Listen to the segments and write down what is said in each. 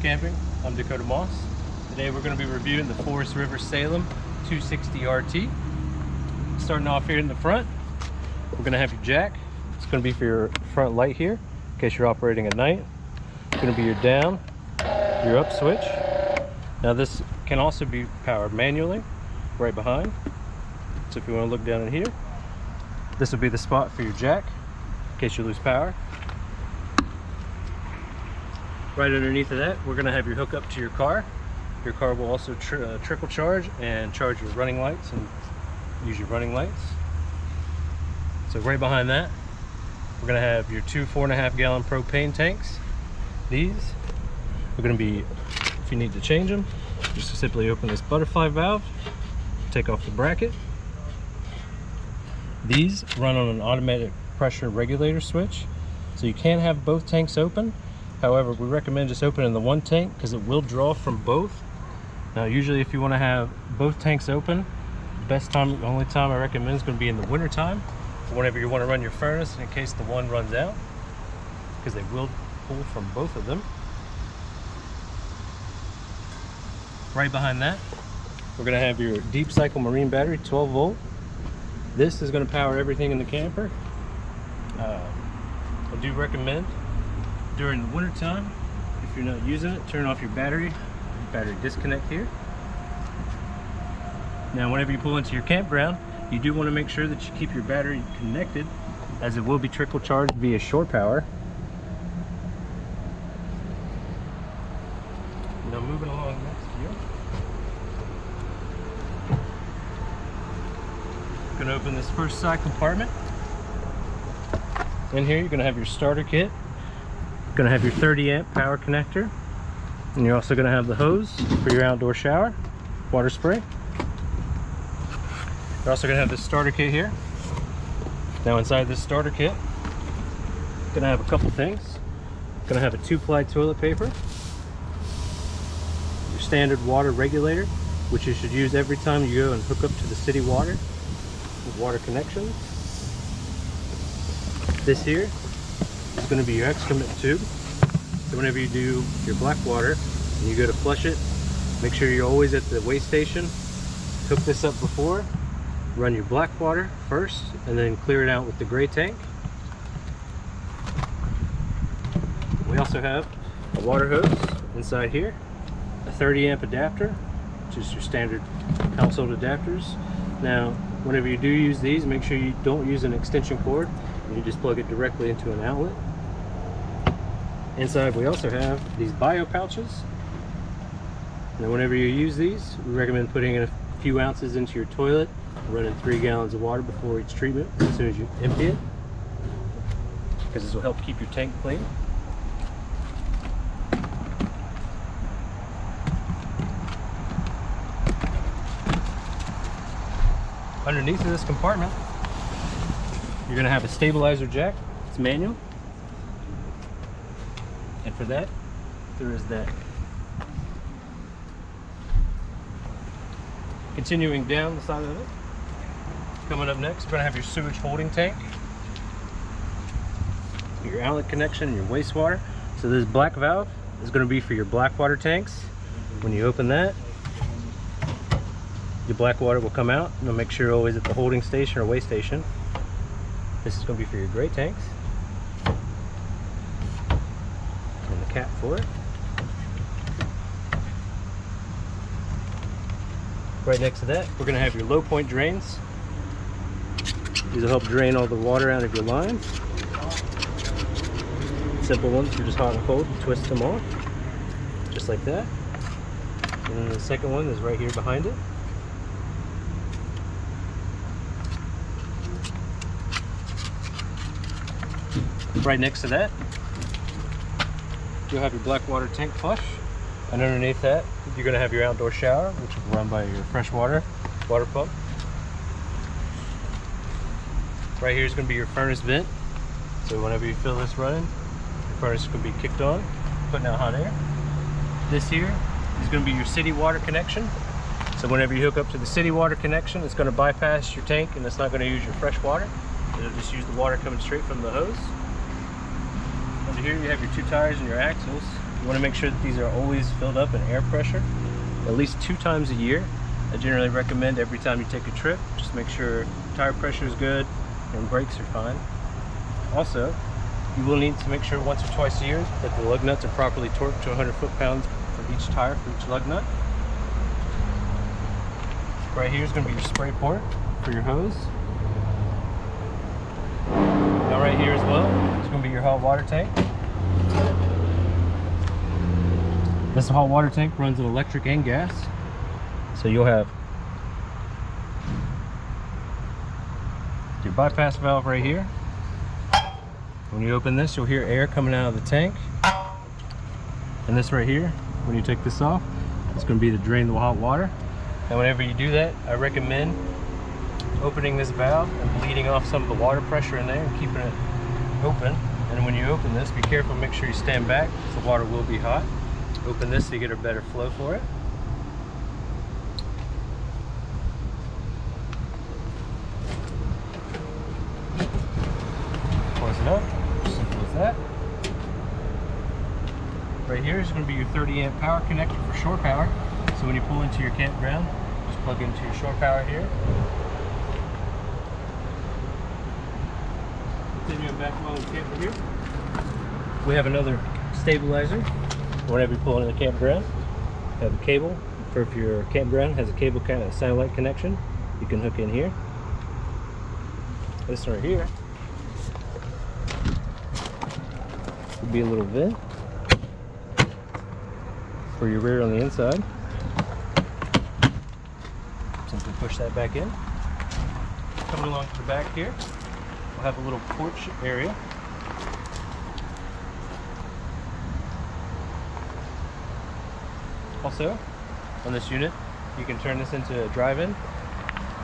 Camping. I'm Dakota Moss. Today we're going to be reviewing the Forest River Salem 260 RT. Starting off here in the front, we're going to have your jack. It's going to be for your front light here, in case you're operating at night. It's going to be your down, your up switch. Now this can also be powered manually, right behind. So if you want to look down in here, this will be the spot for your jack, in case you lose power. Right underneath of that, we're going to have your hookup to your car. Your car will also trickle charge and charge your running lights and use your running lights. So right behind that, we're going to have your two 4.5 gallon propane tanks. These are going to be, if you need to change them, just simply open this butterfly valve, take off the bracket. These run on an automatic pressure regulator switch, so you can have both tanks open. However, we recommend just opening the one tank because it will draw from both. Now usually if you want to have both tanks open, the only time I recommend is going to be in the winter time, whenever you want to run your furnace in case the one runs out, because they will pull from both of them. Right behind that, we're going to have your deep cycle marine battery, 12 volt. This is going to power everything in the camper. I do recommend during the winter time, if you're not using it, turn off your battery disconnect here. Now whenever you pull into your campground, you do want to make sure that you keep your battery connected, as it will be trickle charged via shore power. Now moving along next here, I'm going to open this first side compartment. In here you're going to have your starter kit. Going to have your 30 amp power connector, and you're also going to have the hose for your outdoor shower water spray. You're also going to have this starter kit here. Now inside this starter kit, going to have a couple things. Going to have a 2-ply toilet paper, your standard water regulator, which you should use every time you go and hook up to the city water with water connection. This here is going to be your excrement tube. So whenever you do your black water and you go to flush it, make sure you're always at the waste station. Hook this up before, run your black water first, and then clear it out with the gray tank. We also have a water hose inside here, a 30 amp adapter, which is your standard household adapters. Now whenever you do use these, make sure you don't use an extension cord. You just plug it directly into an outlet. Inside we also have these bio pouches. Now whenever you use these, we recommend putting in a few ounces into your toilet, running 3 gallons of water before each treatment as soon as you empty it, because this will help keep your tank clean. Underneath of this compartment, you're going to have a stabilizer jack. It's manual, and for that there is that. Continuing down the side of it, coming up next, we're going to have your sewage holding tank, your outlet connection, and your wastewater. So this black valve is going to be for your black water tanks. When you open that, your black water will come out, and make sure you're always at the holding station or waste station. This is going to be for your gray tanks, and the cap for it. Right next to that, we're going to have your low point drains. These will help drain all the water out of your lines. Simple ones, you're just hot and cold, you twist them off, just like that. And then the second one is right here behind it. Right next to that, you'll have your black water tank flush, and underneath that, you're going to have your outdoor shower, which will run by your freshwater water pump. Right here is going to be your furnace vent, so whenever you feel this running, your furnace can be kicked on, putting out hot air. This here is going to be your city water connection, so whenever you hook up to the city water connection, it's going to bypass your tank and it's not going to use your fresh water. It'll just use the water coming straight from the hose. Under here you have your 2 tires and your axles. You want to make sure that these are always filled up in air pressure, at least 2 times a year. I generally recommend every time you take a trip, just make sure tire pressure is good and brakes are fine. Also, you will need to make sure once or twice a year that the lug nuts are properly torqued to 100 foot-pounds for each tire, for each lug nut. Right here is going to be your spray port for your hose. Now right here as well, it's going to be your hot water tank. This hot water tank runs on electric and gas. So you'll have your bypass valve right here. When you open this, you'll hear air coming out of the tank. And this right here, when you take this off, it's going to be to drain the hot water. And whenever you do that, I recommend opening this valve and bleeding off some of the water pressure in there and keeping it open. And when you open this, be careful, make sure you stand back, because the water will be hot. Open this so you get a better flow for it. Close it up, simple as that. Right here is going to be your 30 amp power connector for shore power. So when you pull into your campground, just plug into your shore power here. Continuing back along the camper here, we have another stabilizer. Whenever you pull into the campground, you have a cable. For if your campground has a cable kind of satellite connection, you can hook in here. This right here would be a little vent for your rear on the inside. Simply push that back in. Coming along to the back here, we'll have a little porch area. Also, on this unit, you can turn this into a drive-in.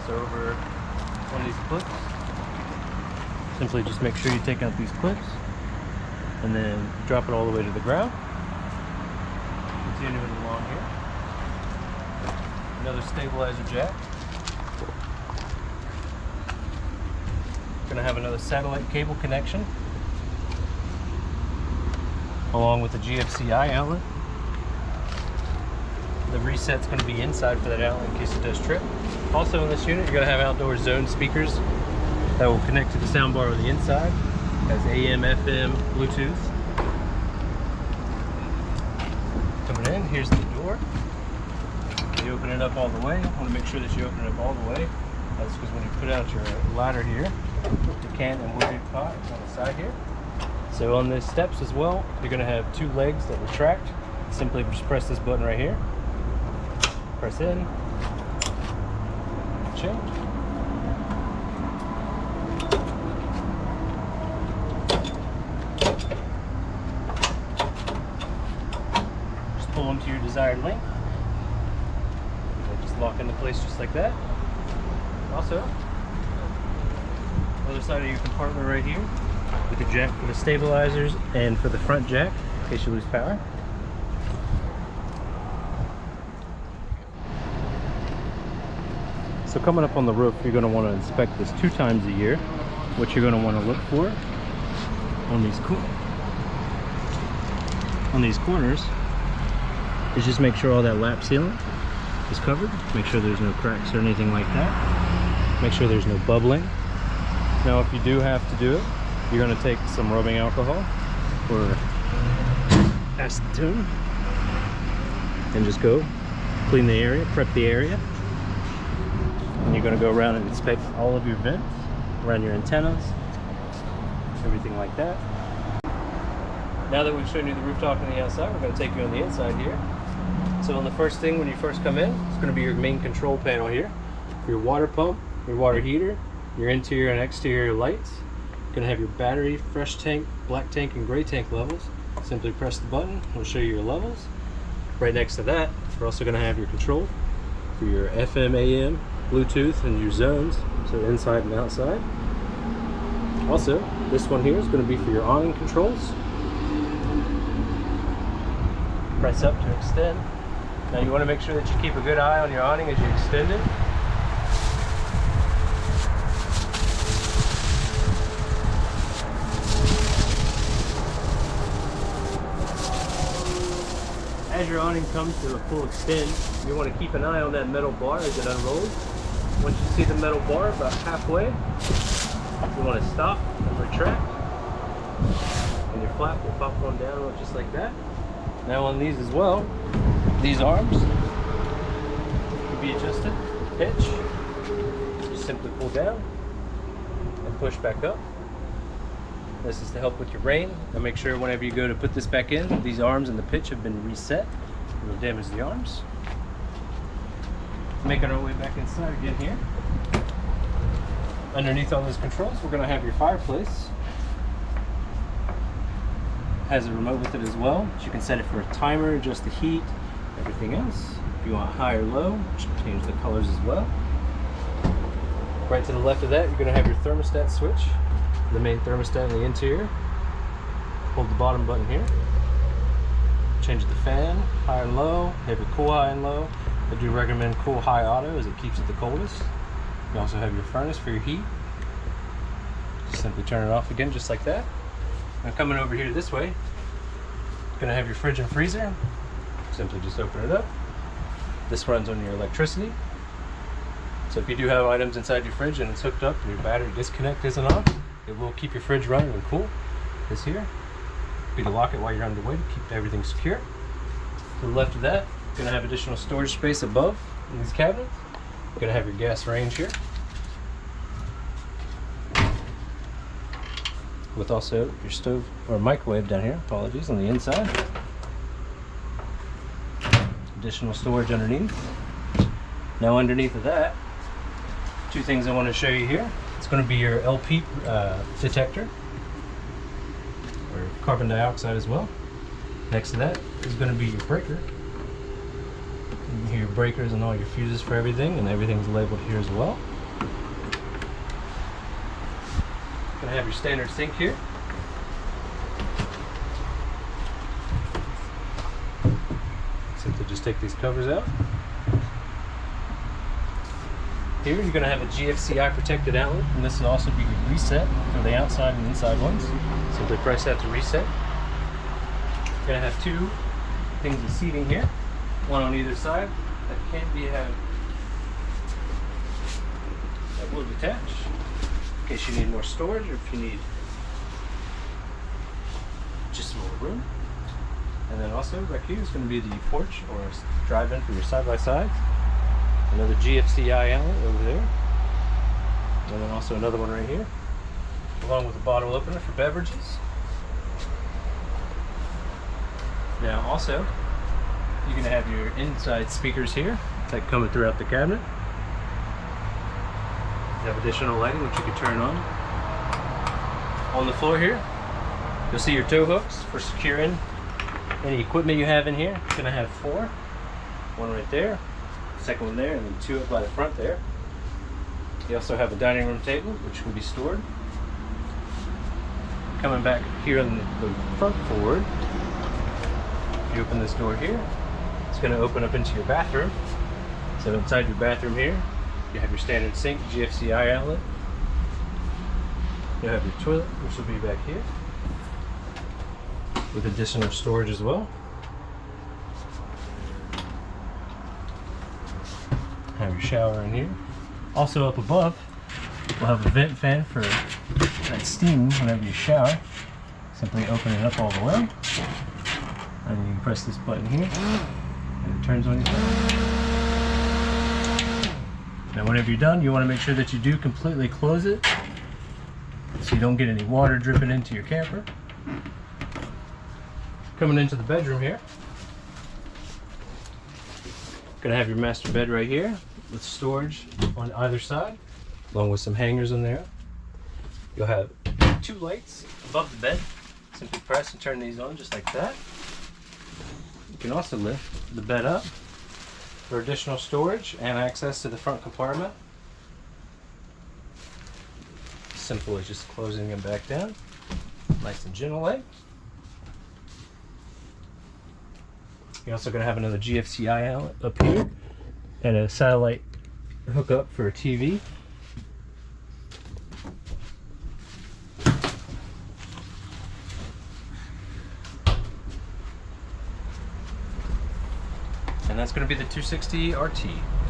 So over one of these clips, simply just make sure you take out these clips and then drop it all the way to the ground. Continuing along here, another stabilizer jack. Gonna have another satellite cable connection along with the GFCI outlet. The reset's going to be inside for that outlet in case it does trip. Also in this unit, you're going to have outdoor zone speakers that will connect to the soundbar on the inside. It has AM, FM, Bluetooth. Coming in, here's the door. You open it up all the way. You want to make sure that you open it up all the way. That's because when you put out your ladder here, the can and wood pot is on the side here. So on the steps as well, you're going to have 2 legs that retract. Simply just press this button right here. Press in, change. Just pull them to your desired length. They'll just lock into place just like that. Also, other side of your compartment right here, with the jack for the stabilizers and for the front jack in case you lose power. So coming up on the roof, you're going to want to inspect this 2 times a year. What you're going to want to look for on these corners is just make sure all that lap sealant is covered. Make sure there's no cracks or anything like that. Make sure there's no bubbling. Now if you do have to do it, you're going to take some rubbing alcohol or acetone and just go clean the area, prep the area. And you're going to go around and inspect all of your vents, around your antennas, everything like that. Now that we've shown you the rooftop and the outside, we're going to take you on the inside here. So on the first thing when you first come in, it's going to be your main control panel here. Your water pump, your water heater, your interior and exterior lights. You're going to have your battery, fresh tank, black tank, and gray tank levels. Simply press the button, it'll show you your levels. Right next to that, we're also going to have your control for your FM, AM, Bluetooth, and your zones, so inside and outside. Also, this one here is going to be for your awning controls. Press up to extend. Now you want to make sure that you keep a good eye on your awning as you extend it. as your awning comes to a full extend, you want to keep an eye on that metal bar as it unrolls. Once you see the metal bar about halfway, you want to stop and retract, and your flap will pop on down just like that. Now on these as well, these arms can be adjusted with pitch. Just simply pull down and push back up. This is to help with your rain. And make sure whenever you go to put this back in, these arms and the pitch have been reset. It will damage the arms. Making our way back inside again here. Underneath all those controls, we're going to have your fireplace. Has a remote with it as well. You can set it for a timer, adjust the heat, everything else. If you want high or low, you can change the colors as well. Right to the left of that, you're going to have your thermostat switch. The main thermostat in the interior. Hold the bottom button here. Change the fan, high and low. Have your cool high and low. I do recommend cool high auto as it keeps it the coldest. You also have your furnace for your heat. Just simply turn it off again just like that. Now coming over here this way, you're gonna have your fridge and freezer. Simply just open it up. This runs on your electricity. So if you do have items inside your fridge and it's hooked up and your battery disconnect isn't on, it will keep your fridge running and cool. This here, be to lock it while you're underway to keep everything secure. To the left of that, you're gonna have additional storage space above in these cabinets. You're gonna have your gas range here, with also your stove or microwave down here. Apologies, on the inside. Additional storage underneath. Now underneath of that, two things I want to show you here. It's going to be your LP detector, or carbon dioxide as well. Next to that is going to be your breaker. You can hear your breakers and all your fuses for everything, and everything's labeled here as well. Going to have your standard sink here. Simply just take these covers out. Here you're going to have a GFCI protected outlet, and this will also be reset for the outside and inside ones. Simply press that to reset. You're going to have two things of seating here, one on either side that can be that will detach in case you need more storage or if you need just more room. And then also back here is going to be the porch or drive-in for your side-by-side. Another GFCI outlet over there. And then also another one right here, along with a bottle opener for beverages. Now also, you're going to have your inside speakers here that come throughout the cabinet. You have additional lighting which you can turn on. On the floor here, you'll see your tow hooks for securing any equipment you have in here. You're going to have four. One right there, second one there, and then two up by the front there. You also have a dining room table which can be stored. Coming back here on the front forward, if you open this door here, it's going to open up into your bathroom. So inside your bathroom here, you have your standard sink, GFCI outlet. You have your toilet, which will be back here, with additional storage as well. Have your shower in here. Also up above, we'll have a vent fan for that steam whenever you shower. Simply open it up all the way, and you can press this button here, and it turns on your fan. Now whenever you're done, you want to make sure that you do completely close it so you don't get any water dripping into your camper. Coming into the bedroom here, gonna have your master bed right here with storage on either side, along with some hangers in there. You'll have two lights above the bed. Simply press and turn these on just like that. You can also lift the bed up for additional storage and access to the front compartment. Simple as just closing them back down, nice and gentle like. You're also going to have another GFCI outlet up here and a satellite hookup for a TV. And that's going to be the 260 RT.